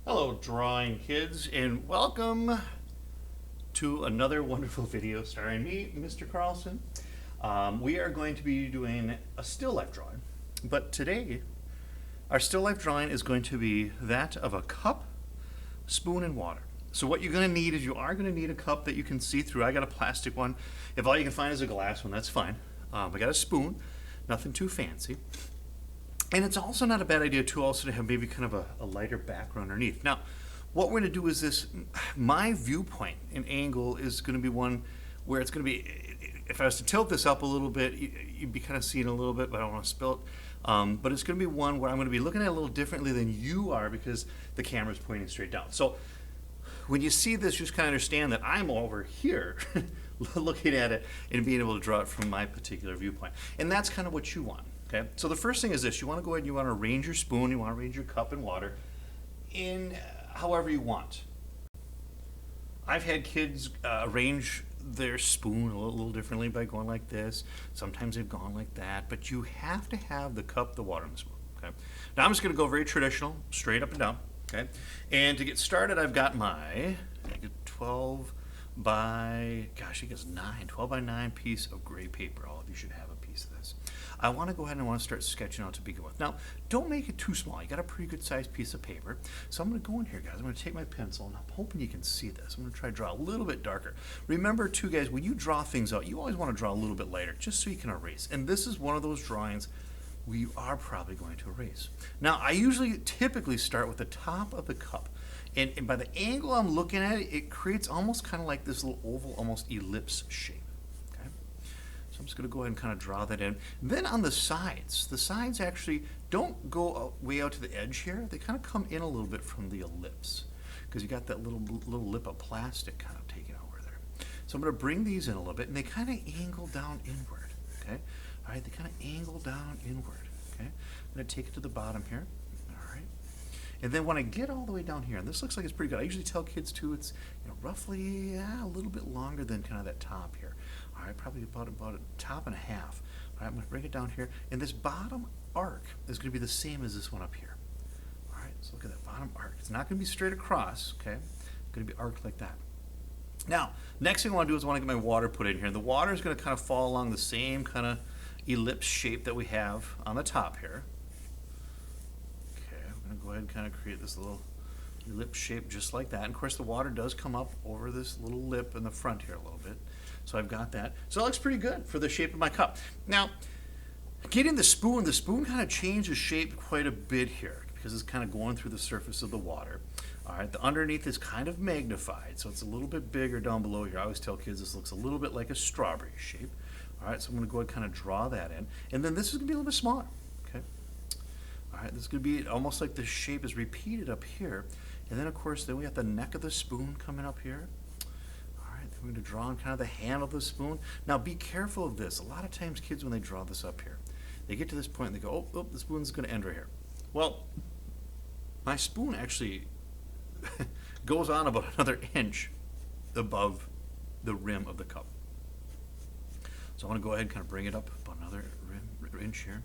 Hello, drawing kids, and welcome to another wonderful video starring me, Mr. Carlson. We are going to be doing a still life drawing, but today our still life drawing is going to be that of a cup, spoon, and water. So what you're going to need is you are going to need a cup that you can see through. I got a plastic one. If all you can find is a glass one, that's fine. I got a spoon, nothing too fancy. And it's also not a bad idea too also to have maybe kind of a lighter background underneath. Now, what we're going to do is this, my viewpoint and angle is going to be one where it's going to be, if I was to tilt this up a little bit, you'd be kind of seeing a little bit, but I don't want to spill it. But it's going to be one where I'm going to be looking at it a little differently than you are because the camera's pointing straight down. So when you see this, just kind of understand that I'm over here looking at it and being able to draw it from my particular viewpoint. And that's kind of what you want. Okay, so the first thing is this: you want to go ahead and you want to arrange your spoon, you want to arrange your cup and water in however you want. I've had kids arrange their spoon a little differently by going like this. Sometimes they've gone like that, but you have to have the cup, the water, and the spoon. Okay, now I'm just going to go very traditional, straight up and down. Okay, and to get started, I've got my 12 by, gosh, I guess 12 by 9 piece of gray paper. All of you should have a piece of this. I want to go ahead and I want to start sketching out to begin with. Now, don't make it too small. You got a pretty good sized piece of paper. So I'm going to go in here, guys. I'm going to take my pencil, and I'm hoping you can see this. I'm going to try to draw a little bit darker. Remember, too, guys, when you draw things out, you always want to draw a little bit lighter, just so you can erase. And this is one of those drawings we are probably going to erase. Now, I typically start with the top of the cup. And by the angle I'm looking at it, it creates almost kind of like this little oval, almost ellipse shape. So I'm just going to go ahead and kind of draw that in. Then on the sides actually don't go way out to the edge here. They kind of come in a little bit from the ellipse because you got that little lip of plastic kind of taken over there. So I'm going to bring these in a little bit, and they kind of angle down inward. Okay, all right, they kind of angle down inward. Okay, I'm going to take it to the bottom here. All right, and then when I get all the way down here, and this looks like it's pretty good. I usually tell kids too, it's roughly a little bit longer than kind of that top here. All right, probably about a top and a half. All right, I'm going to bring it down here, and this bottom arc is going to be the same as this one up here. All right, so look at that bottom arc. It's not going to be straight across, okay? It's going to be arced like that. Now, next thing I want to do is I want to get my water put in here. The water is going to kind of fall along the same kind of ellipse shape that we have on the top here. Okay, I'm going to go ahead and kind of create this little ellipse shape just like that. And of course, the water does come up over this little lip in the front here a little bit. So I've got that. So it looks pretty good for the shape of my cup. Now, getting the spoon kind of changes shape quite a bit here because it's kind of going through the surface of the water. All right, the underneath is kind of magnified, so it's a little bit bigger down below here. I always tell kids this looks a little bit like a strawberry shape. All right, so I'm going to go ahead and kind of draw that in. And then this is going to be a little bit smaller. Okay. All right, this is going to be almost like the shape is repeated up here. And then, of course, then we got the neck of the spoon coming up here. I'm going to draw on kind of the handle of the spoon. Now, be careful of this. A lot of times kids, when they draw this up here, they get to this point and they go, oh, the spoon's going to end right here. Well, my spoon actually goes on about another inch above the rim of the cup. So I want to go ahead and kind of bring it up about another inch here.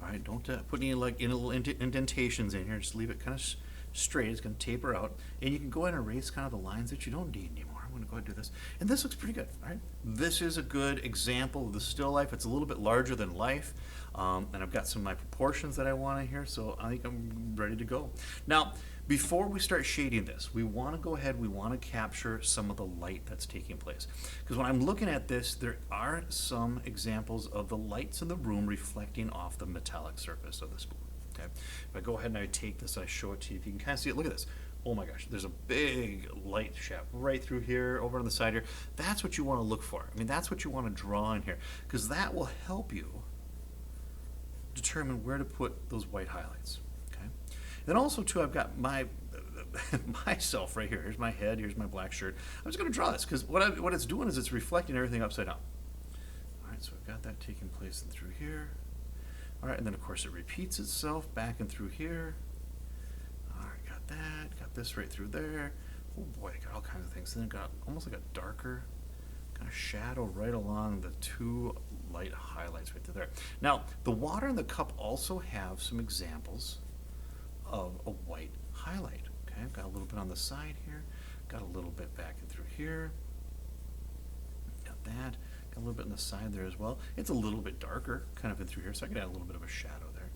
All right, don't put any little indentations in here. Just leave it kind of straight. It's going to taper out. And you can go ahead and erase kind of the lines that you don't need anymore. I'm going to go ahead and do this. And this looks pretty good, all right? This is a good example of the still life. It's a little bit larger than life. And I've got some of my proportions that I want in here, so I think I'm ready to go. Now, before we start shading this, we want to go ahead, we want to capture some of the light that's taking place. Because when I'm looking at this, there are some examples of the lights in the room reflecting off the metallic surface of the spoon. Okay. If I go ahead and I take this, I show it to you, if you can kind of see it, look at this. Oh my gosh, there's a big light shaft right through here, over on the side here. That's what you want to look for. I mean, that's what you want to draw in here, because that will help you determine where to put those white highlights. Okay. Then also too, I've got myself right here. Here's my head, here's my black shirt. I'm just going to draw this, because what it's doing is it's reflecting everything upside down. All right, so I've got that taking place in through here. All right, and then of course it repeats itself back and through here. All right, got that, got this right through there. Oh boy, I got all kinds of things. And then got almost like a darker kind of shadow right along the two light highlights right there. Now, the water and the cup also have some examples of a white highlight. Okay, I'm got a little bit on the side here, got a little bit back and through here, got that, got a little bit on the side there as well. It's a little bit darker kind of in through here, so I could add a little bit of a shadow there.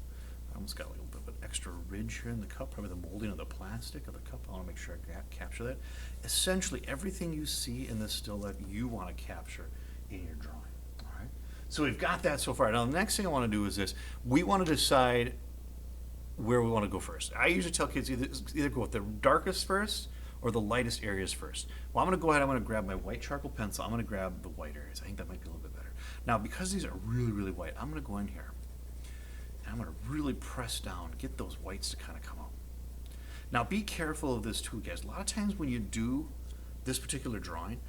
I almost got like a little bit of an extra ridge here in the cup, probably the molding of the plastic of the cup. I want to make sure I capture that. Essentially, everything you see in this still life, you want to capture in your drawing. All right. So we've got that so far. Now the next thing I want to do is this. We want to decide where we want to go first. I usually tell kids either go with the darkest first or the lightest areas first. Well, I'm going to go ahead. I'm going to grab my white charcoal pencil. I'm going to grab the white areas. I think that might be a little bit better. Now, because these are really, really white, I'm going to go in here. I'm going to really press down, get those whites to kind of come out. Now be careful of this too, guys. A lot of times when you do this particular drawing,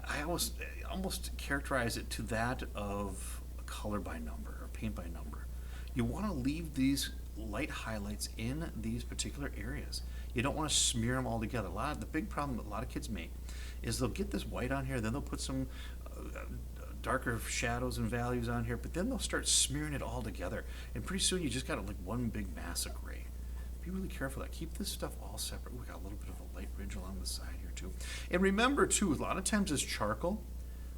I almost characterize it to that of a color by number or paint by number. You want to leave these light highlights in these particular areas. You don't want to smear them all together. The big problem that a lot of kids make is they'll get this white on here, then they'll put some darker shadows and values on here, but then they'll start smearing it all together, and pretty soon you just got like one big mass of gray. Be really careful of that. Keep this stuff all separate. We got a little bit of a light ridge along the side here too. And remember too, a lot of times this charcoal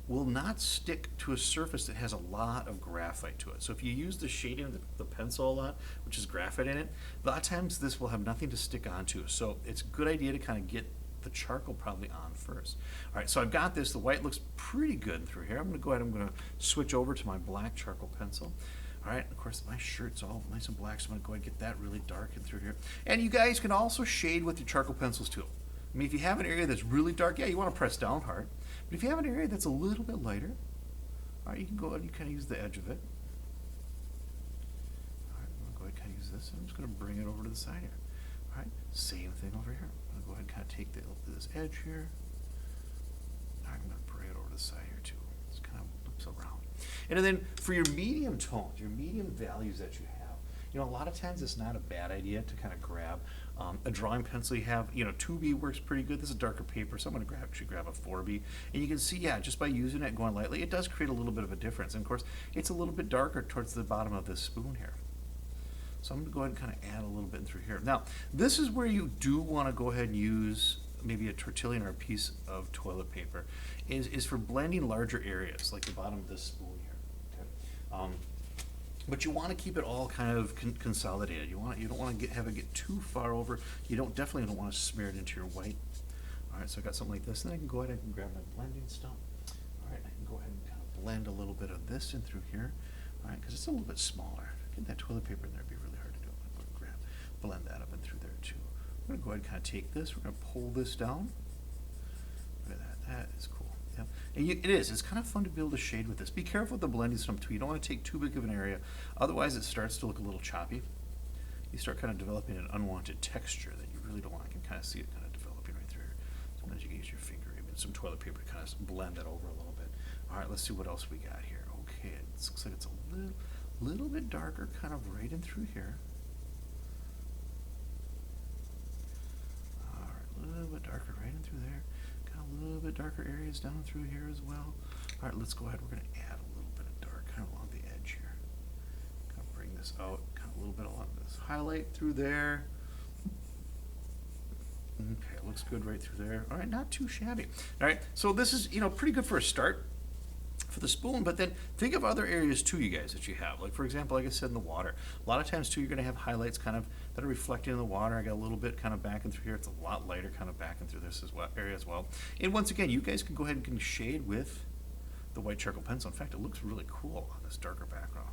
will not stick to a surface that has a lot of graphite to it. So if you use the shading of the pencil a lot, which is graphite in it, a lot of times this will have nothing to stick onto. So it's a good idea to kind of get the charcoal probably on first. All right, so I've got this. The white looks pretty good through here. I'm going to go ahead. I'm going to switch over to my black charcoal pencil. All right, of course, my shirt's all nice and black, so I'm going to go ahead and get that really dark in through here. And you guys can also shade with your charcoal pencils too. I mean, if you have an area that's really dark, yeah, you want to press down hard. But if you have an area that's a little bit lighter, all right, you can go ahead and kind of use the edge of it. All right, I'm going to go ahead and kind of use this. I'm just going to bring it over to the side here. All right, same thing over here. I'm going to go ahead and kind of take this edge here. All right, I'm going to bring it over to the side here too. Just kind of loops around. And then for your medium tones, your medium values that you have, you know, a lot of times it's not a bad idea to kind of grab a drawing pencil. You have, you know, 2B works pretty good. This is darker paper, so I'm going to actually grab a 4B. And you can see, yeah, just by using it, going lightly, it does create a little bit of a difference. And of course, it's a little bit darker towards the bottom of this spoon here. So I'm going to go ahead and kind of add a little bit through here. Now, this is where you do want to go ahead and use maybe a tortillon or a piece of toilet paper, is for blending larger areas, like the bottom of this spoon here. Okay? But you want to keep it all kind of consolidated. You don't want to have it get too far over. You definitely don't want to smear it into your white. All right, so I got something like this. Then I can go ahead and grab my blending stump. All right, I can go ahead and kind of blend a little bit of this in through here. All right, because it's a little bit smaller. Getting that toilet paper in there would be really hard to do. I'm going to blend that up and through there too. I'm going to go ahead and kind of take this. We're going to pull this down. Look at that. That is cool. Yeah. And it is. It's kind of fun to be able to shade with this. Be careful with the blending stump too. You don't want to take too big of an area. Otherwise, it starts to look a little choppy. You start kind of developing an unwanted texture that you really don't want. I can kind of see it kind of developing right through here. Sometimes you can use your finger, even some toilet paper to kind of blend that over a little bit. All right, let's see what else we got here. Okay, it looks like it's a little bit darker, kind of right in through here. All right, a little bit darker right in through there. Got a little bit darker areas down through here as well. All right, let's go ahead. We're going to add a little bit of dark kind of along the edge here. Kind of bring this out, kind of a little bit along this highlight through there. Okay, it looks good right through there. All right, not too shabby. All right, so this is, you know, pretty good for a start for the spoon, but then think of other areas too, you guys, that you have. Like, for example, like I said, in the water. A lot of times too, you're going to have highlights kind of that are reflecting in the water. I got a little bit kind of back and through here. It's a lot lighter kind of back and through this area as well. And once again, you guys can go ahead and can shade with the white charcoal pencil. In fact, it looks really cool on this darker background.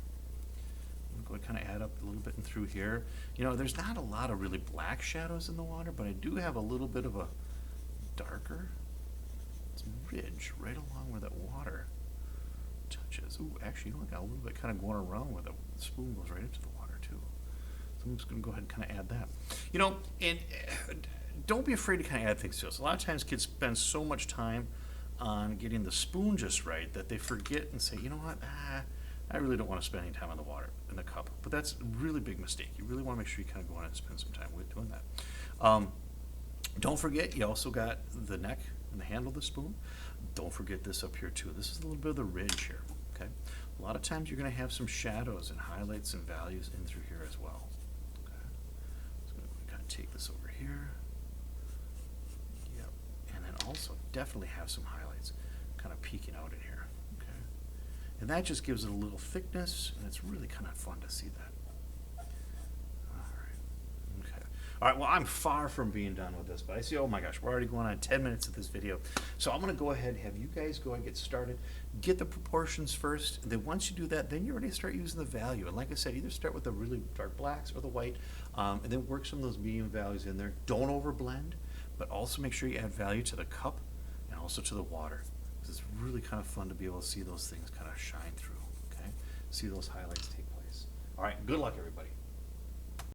I'm going to kind of add up a little bit in through here. You know, there's not a lot of really black shadows in the water, but I do have a little bit of a darker ridge right along where that water touches. Ooh, actually, you know, I got a little bit kind of going around where the spoon goes right into the water too. So I'm just going to go ahead and kind of add that. You know, and don't be afraid to kind of add things to us. A lot of times kids spend so much time on getting the spoon just right that they forget and say, you know what, I really don't want to spend any time on the water in the cup. But that's a really big mistake. You really want to make sure you kind of go on and spend some time with doing that. Don't forget, you also got the neck and the handle of the spoon. Don't forget this up here too. This is a little bit of the ridge here, okay? A lot of times you're going to have some shadows and highlights and values in through here as well. Okay. So I'm going to kind of take this over here. definitely have some highlights kind of peeking out in here. Okay, and that just gives it a little thickness, and it's really kind of fun to see that. All right, well, I'm far from being done with this, but I see, oh my gosh, we're already going on 10 minutes of this video. So I'm gonna go ahead and have you guys go and get started. Get the proportions first, and then once you do that, then you're ready to start using the value. And like I said, either start with the really dark blacks or the white, and then work some of those medium values in there. Don't overblend, but also make sure you add value to the cup and also to the water. It's really kind of fun to be able to see those things kind of shine through, okay? See those highlights take place. All right, good luck, everybody.